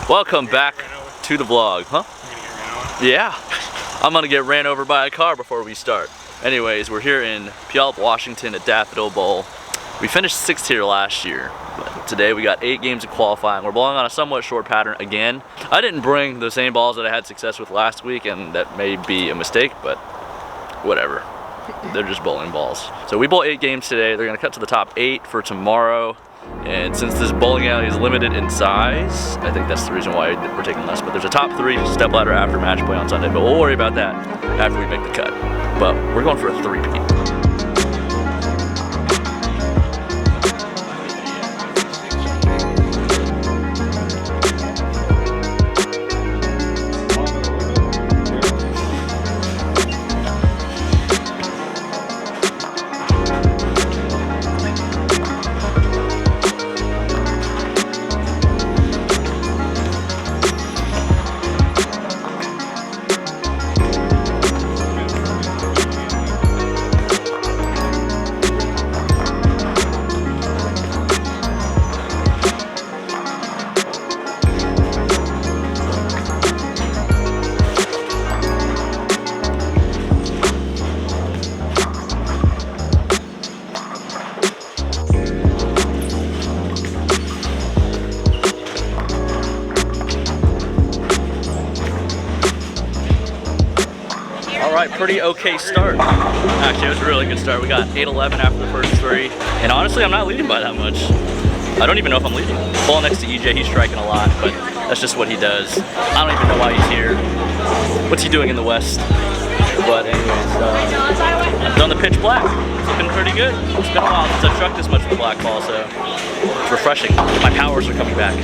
Welcome back to the vlog, huh? Yeah, I'm gonna get ran over by a car before we start. Anyways, we're here in Puyallup, Washington at Daffodil Bowl. We finished 6th here last year, but today we got 8 games of qualifying. We're bowling on a somewhat short pattern again. I didn't bring the same balls that I had success with last week, and that may be a mistake, but whatever. They're just bowling balls. So we bowl 8 games today. They're gonna cut to the top 8 for tomorrow. And since this bowling alley is limited in size, I think that's the reason why we're taking less. But there's a top 3 step ladder after match play on Sunday, but we'll worry about that after we make the cut. But we're going for a 3-peat. Alright, pretty okay start. Actually, it was a really good start. We got 8-11 after the first 3. And honestly, I'm not leading by that much. I don't even know if I'm leading. Ball next to EJ, he's striking a lot, but that's just what he does. I don't even know why he's here. What's he doing in the West? But anyways, I've done the pitch black. It's looking pretty good. It's been a while since I've struck this much with a black ball, so it's refreshing. My powers are coming back.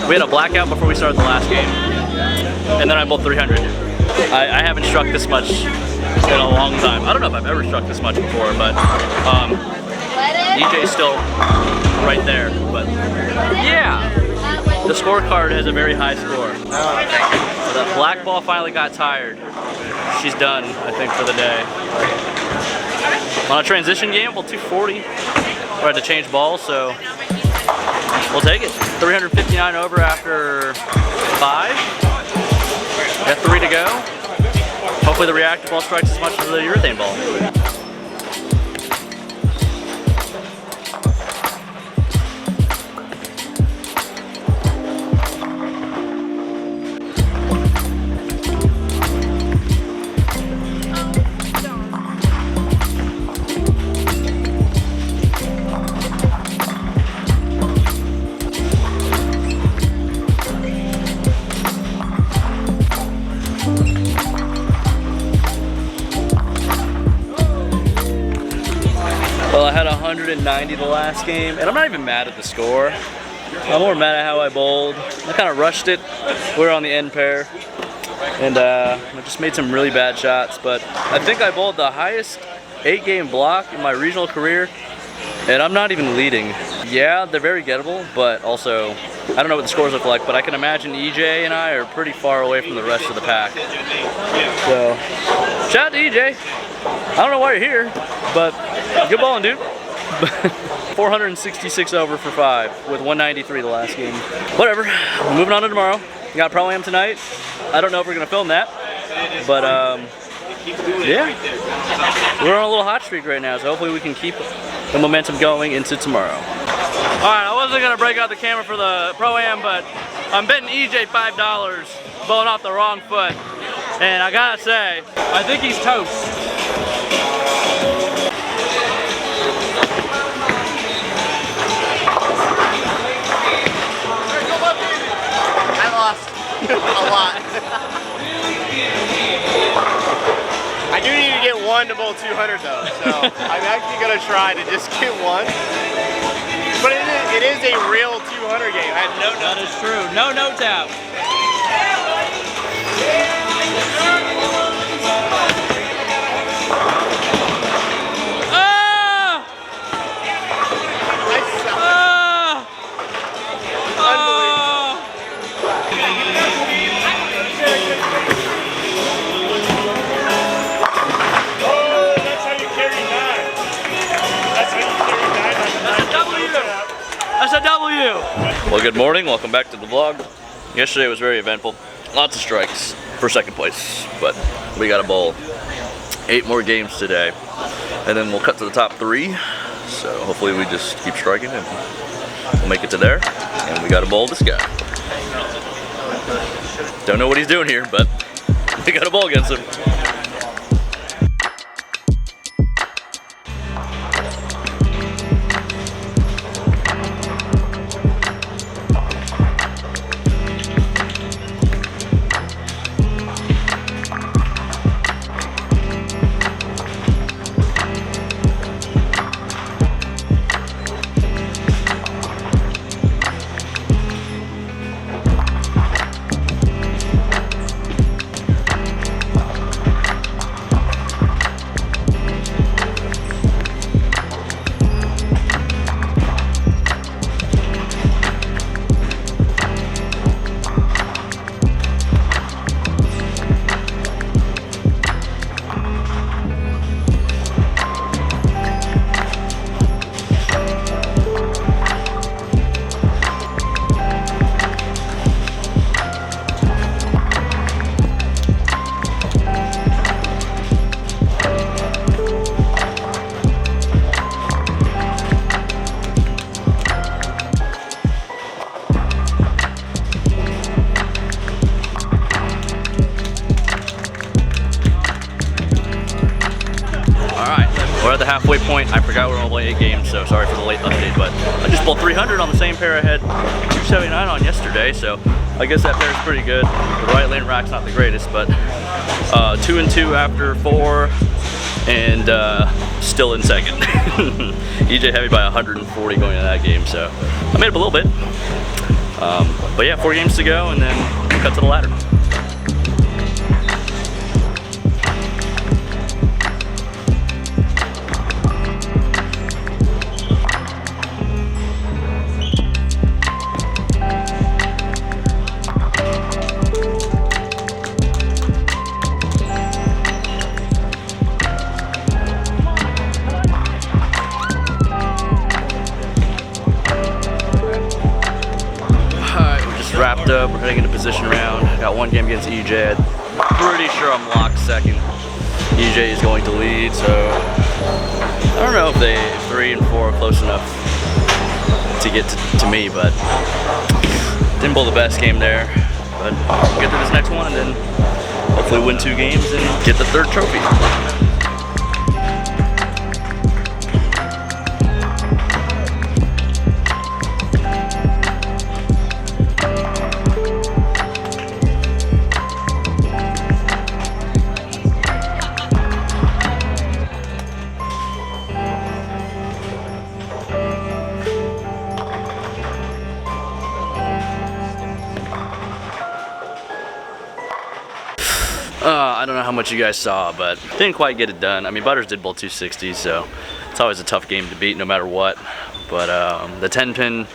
We had a blackout before we started the last game, and then I bowled 300. I haven't struck this much in a long time. I don't know if I've ever struck this much before, but EJ's still right there. But yeah, the scorecard has a very high score. The black ball finally got tired. She's done, I think, for the day. On a transition game, well, 240. We had to change balls, so we'll take it. 359 over after 5. Got 3 to go. Hopefully the reactive ball strikes as much as the urethane ball. Well, I had 190 the last game, and I'm not even mad at the score. I'm more mad at how I bowled. I kind of rushed it. We were on the end pair, and I just made some really bad shots, but I think I bowled the highest 8-game block in my regional career, and I'm not even leading. Yeah, they're very gettable, but also, I don't know what the scores look like, but I can imagine EJ and I are pretty far away from the rest of the pack. So, shout out to EJ. I don't know why you're here, but good bowling, dude. 466 over for 5 with 193 the last game. Whatever, moving on to tomorrow. We got Pro-Am tonight. I don't know if we're gonna film that, but yeah, we're on a little hot streak right now, so hopefully we can keep the momentum going into tomorrow. Alright, I wasn't gonna break out the camera for the Pro-Am, but I'm betting EJ $5 bowling off the wrong foot. And I gotta say, I think he's toast. 200 though, so I'm actually gonna try to just get one. But it is a real 200 game. I had no doubt. That is true. No doubt. That's a W! Well, good morning. Welcome back to the vlog. Yesterday was very eventful. Lots of strikes for second place, but we got a bowl. 8 more games today, and then we'll cut to the top 3. So hopefully we just keep striking and we'll make it to there. And we got a bowl this guy. Don't know what he's doing here, but we got a bowl against him. We're at the halfway point. I forgot we're only 8 games, so sorry for the late update, but I just pulled 300 on the same pair I had 279 on yesterday, so I guess that pair is pretty good. The right lane rack's not the greatest, but 2 and 2 after 4, and still in second. EJ had me by 140 going into that game, so I made up a little bit. But yeah, 4 games to go, and then we'll cut to the ladder. Wrapped up, we're heading into position round. Got 1 game against EJ. Pretty sure I'm locked second. EJ is going to lead, so I don't know if 3 and 4 are close enough to get to me, but didn't bowl the best game there. But we'll get to this next one and then hopefully win 2 games and get the 3rd trophy. I don't know how much you guys saw, but didn't quite get it done. I mean, Butters did bowl 260, so it's always a tough game to beat no matter what. But the 10 pin,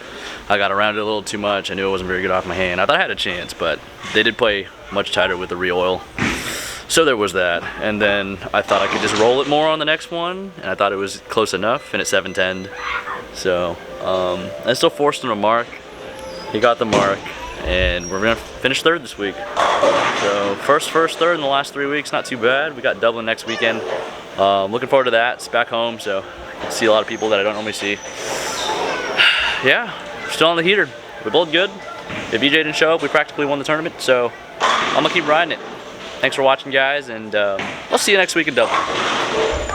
I got around it a little too much. I knew it wasn't very good off my hand. I thought I had a chance, but they did play much tighter with the re-oil. So there was that. And then I thought I could just roll it more on the next one, and I thought it was close enough, and it 7-10'd. So I still forced him to mark. He got the mark. And we're gonna finish 3rd this week. So first, 3rd in the last 3 weeks, not too bad. We got Dublin next weekend. Looking forward to that. It's back home, so I see a lot of people that I don't normally see. Yeah, we're still on the heater. We bowled good. If EJ didn't show up, we practically won the tournament, so I'm gonna keep riding it. Thanks for watching, guys, and I'll see you next week in Dublin.